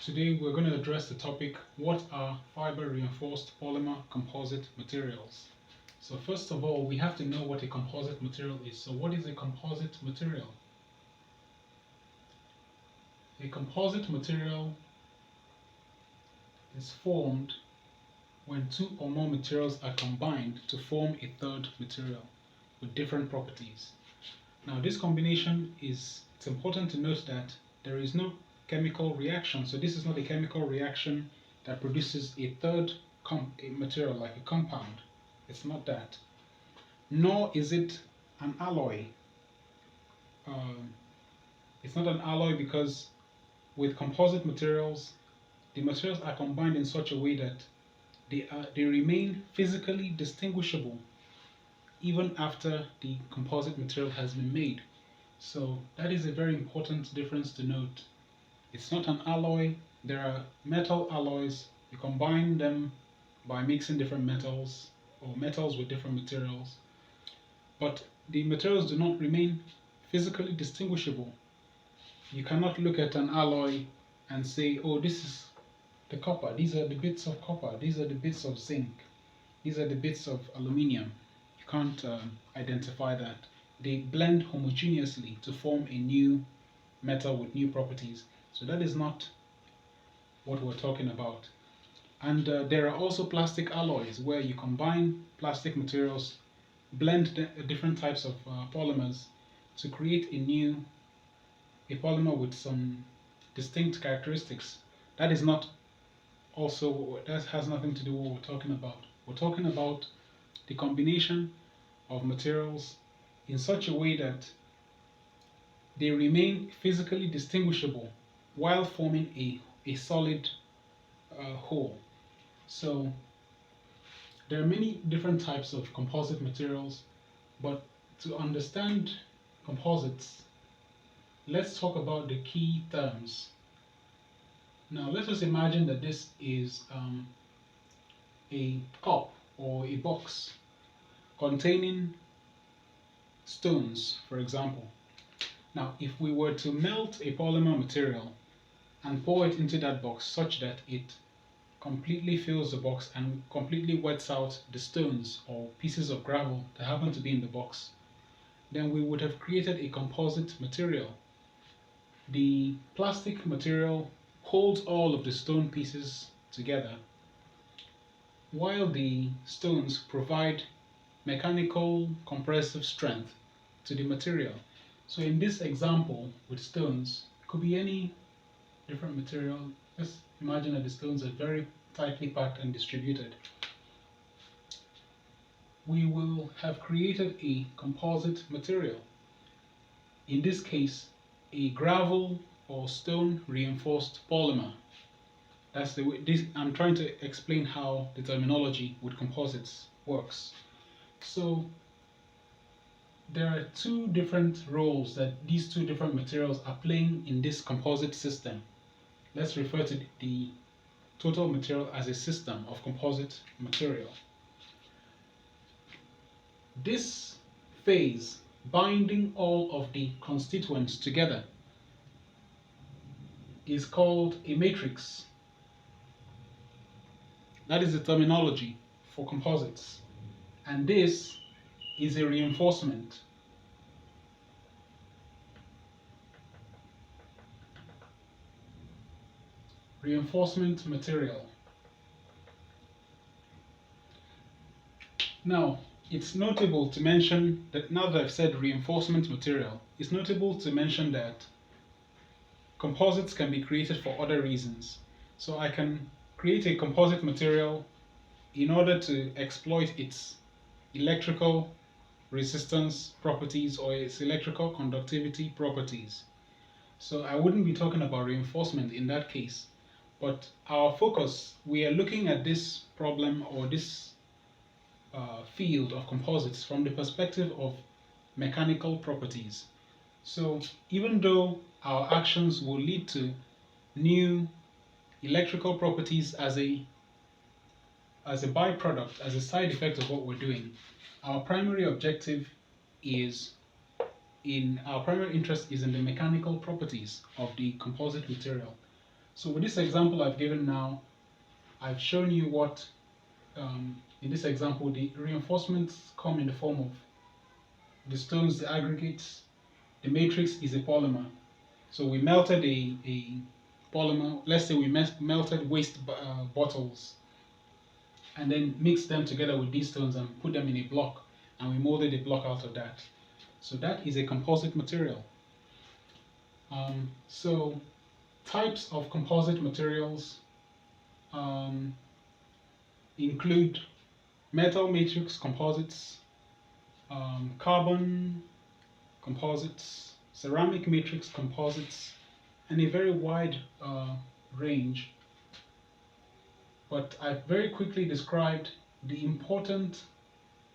Today we're going to address the topic, what are fiber reinforced polymer composite materials? So first of all, we have to know what a composite material is. So what is a composite material? A composite material is formed when two or more materials are combined to form a third material with different properties. Now this combination it's important to note that there is no chemical reaction. So this is not a chemical reaction that produces a third a material like a compound. It's not that. Nor is it an alloy. It's not an alloy because with composite materials, the materials are combined in such a way that they remain physically distinguishable even after the composite material has been made. So that is a very important difference to note. It's not an alloy. There are metal alloys. You combine them by mixing different metals or metals with different materials. But the materials do not remain physically distinguishable. You cannot look at an alloy and say, oh, this is the copper. These are the bits of copper. These are the bits of zinc. These are the bits of aluminium. You can't identify that. They blend homogeneously to form a new metal with new properties. So that is not what we're talking about. And there are also plastic alloys where you combine plastic materials, blend different types of polymers to create a polymer with some distinct characteristics. That is not that has nothing to do with what we're talking about. We're talking about the combination of materials in such a way that they remain physically distinguishable while forming a solid whole. So there are many different types of composite materials, but to understand composites, let's talk about the key terms. Now let us imagine that this is a cup or a box containing stones, for example. Now if we were to melt a polymer material and pour it into that box such that it completely fills the box and completely wets out the stones or pieces of gravel that happen to be in the box, then we would have created a composite material. The plastic material holds all of the stone pieces together, while the stones provide mechanical compressive strength to the material. So in this example with stones, it could be any different material. Just imagine that the stones are very tightly packed and distributed. We will have created a composite material. In this case, a gravel or stone reinforced polymer. That's the way I'm trying to explain how the terminology with composites works. So there are two different roles that these two different materials are playing in this composite system. Let's refer to the total material as a system of composite material. This phase, binding all of the constituents together, is called a matrix. That is the terminology for composites. And this is a reinforcement. Reinforcement material. Now, it's notable to mention that now that I've said reinforcement material, it's notable to mention that composites can be created for other reasons. So I can create a composite material in order to exploit its electrical resistance properties or its electrical conductivity properties. So I wouldn't be talking about reinforcement in that case. But our focus, we are looking at this problem or this field of composites from the perspective of mechanical properties. So even though our actions will lead to new electrical properties as a byproduct, as a side effect of what we're doing, our primary objective is our primary interest is in the mechanical properties of the composite material. So with this example I've given now, I've shown you what, in this example, the reinforcements come in the form of the stones, the aggregates, the matrix is a polymer. So we melted a polymer, let's say we melted waste bottles, and then mixed them together with these stones and put them in a block, and we molded a block out of that. So that is a composite material. So types of composite materials include metal matrix composites, carbon composites, ceramic matrix composites, and a very wide range. But I've very quickly described the important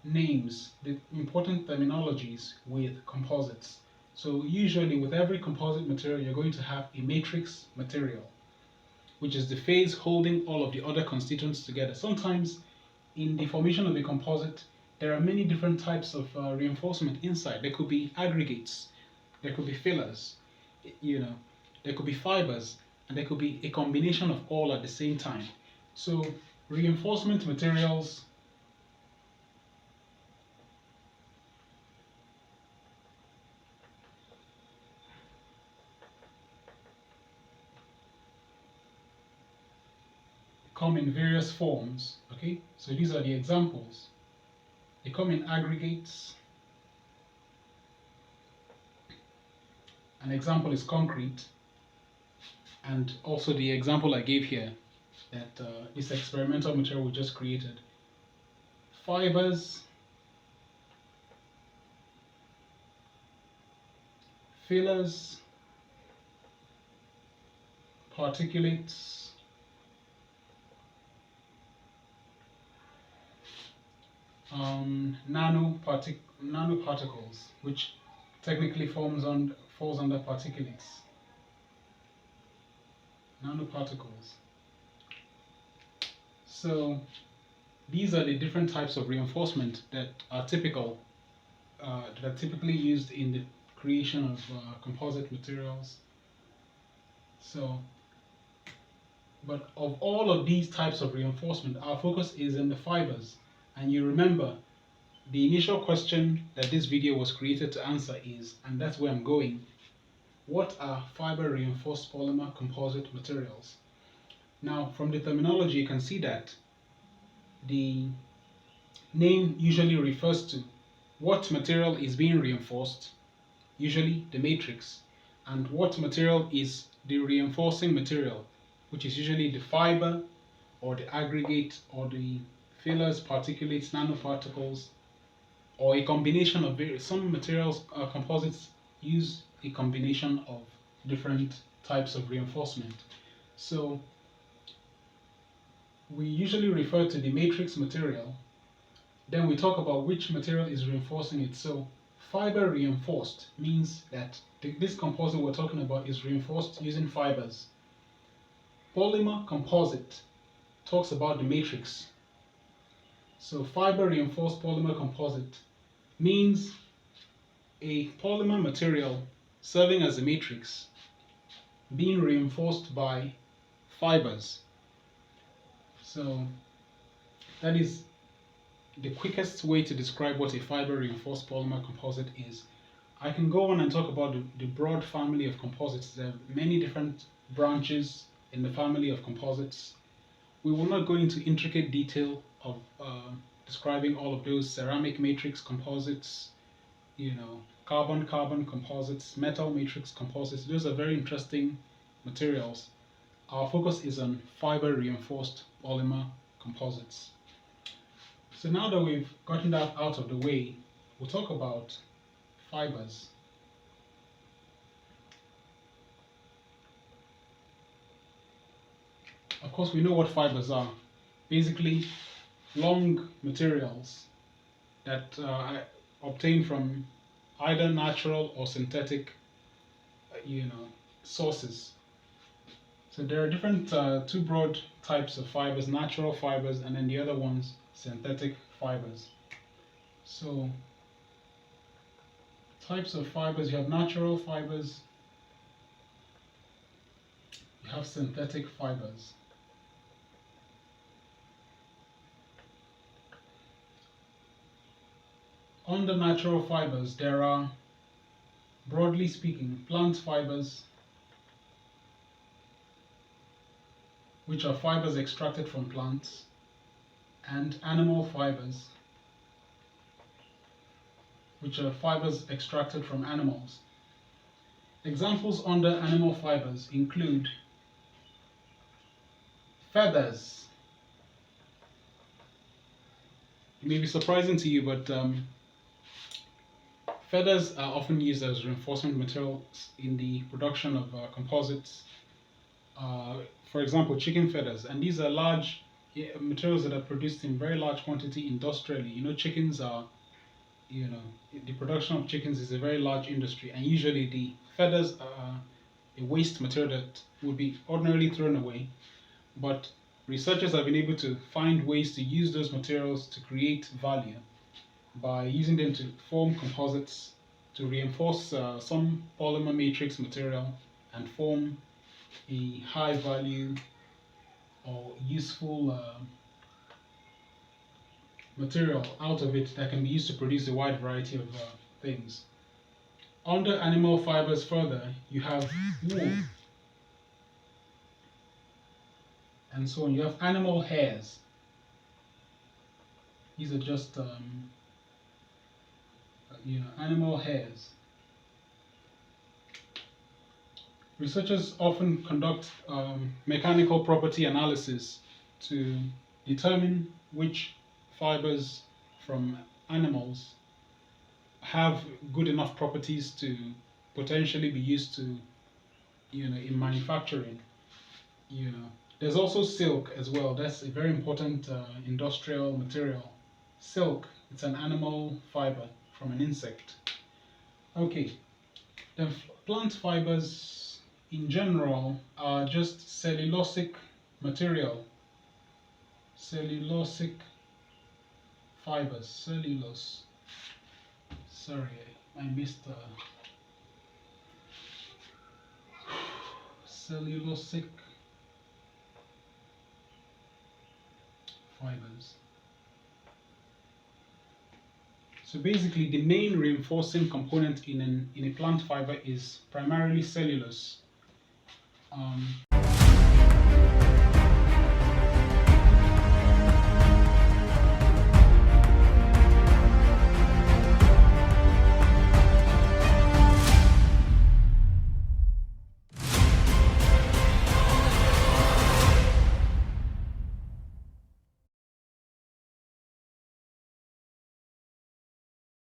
names, the important terminologies with composites. So usually with every composite material, you're going to have a matrix material, which is the phase holding all of the other constituents together. Sometimes in the formation of a composite, there are many different types of reinforcement inside. There could be aggregates, there could be fillers, you know, there could be fibers, and there could be a combination of all at the same time. So reinforcement materials come in various forms, okay? So these are the examples. They come in aggregates. An example is concrete, and also the example I gave here, that this experimental material we just created. Fibers, fillers, particulates, nanoparticles, which technically falls under particulates. Nanoparticles. So these are the different types of reinforcement that are typically used in the creation of composite materials. So, but of all of these types of reinforcement, our focus is in the fibers. And you remember, the initial question that this video was created to answer is, and that's where I'm going, what are fiber reinforced polymer composite materials? Now, from the terminology, you can see that the name usually refers to what material is being reinforced, usually the matrix, and what material is the reinforcing material, which is usually the fiber or the aggregate or the fillers, particulates, nanoparticles, or a combination of various. Some materials, composites, use a combination of different types of reinforcement. So we usually refer to the matrix material. Then we talk about which material is reinforcing it. So fiber reinforced means that this composite we're talking about is reinforced using fibers. Polymer composite talks about the matrix. So fiber reinforced polymer composite means a polymer material serving as a matrix being reinforced by fibers. So that is the quickest way to describe what a fiber reinforced polymer composite is. I can go on and talk about the broad family of composites. There are many different branches in the family of composites. We will not go into intricate detail of describing all of those: ceramic matrix composites, carbon-carbon composites, metal matrix composites. Those are very interesting materials. Our focus is on fiber reinforced polymer composites. So now that we've gotten that out of the way, we'll talk about fibers. Of course, we know what fibers are. Basically, long materials that are obtained from either natural or synthetic, sources. So there are different two broad types of fibers: natural fibers, and then the other ones, synthetic fibers. So types of fibers: you have natural fibers, you We have synthetic fibers. Under natural fibers, there are, broadly speaking, plant fibers, which are fibers extracted from plants, and animal fibers, which are fibers extracted from animals. Examples under animal fibers include feathers. It may be surprising to you, but feathers are often used as reinforcement materials in the production of composites. For example, chicken feathers, and these are large materials that are produced in very large quantity industrially. You know, chickens are, the production of chickens is a very large industry, and usually the feathers are a waste material that would be ordinarily thrown away. But researchers have been able to find ways to use those materials to create value by using them to form composites, to reinforce some polymer matrix material and form a high value or useful material out of it that can be used to produce a wide variety of things. Under animal fibers further, you have wool and so on. You have animal hairs. These are just animal hairs. Researchers often conduct mechanical property analysis to determine which fibers from animals have good enough properties to potentially be used to, in manufacturing. There's also silk as well. That's a very important industrial material. Silk, it's an animal fiber from an insect. Okay, then plant fibers in general are just cellulosic material. Cellulosic fibers, cellulose. Sorry, I missed cellulosic fibers. So basically, the main reinforcing component in a plant fiber is primarily cellulose.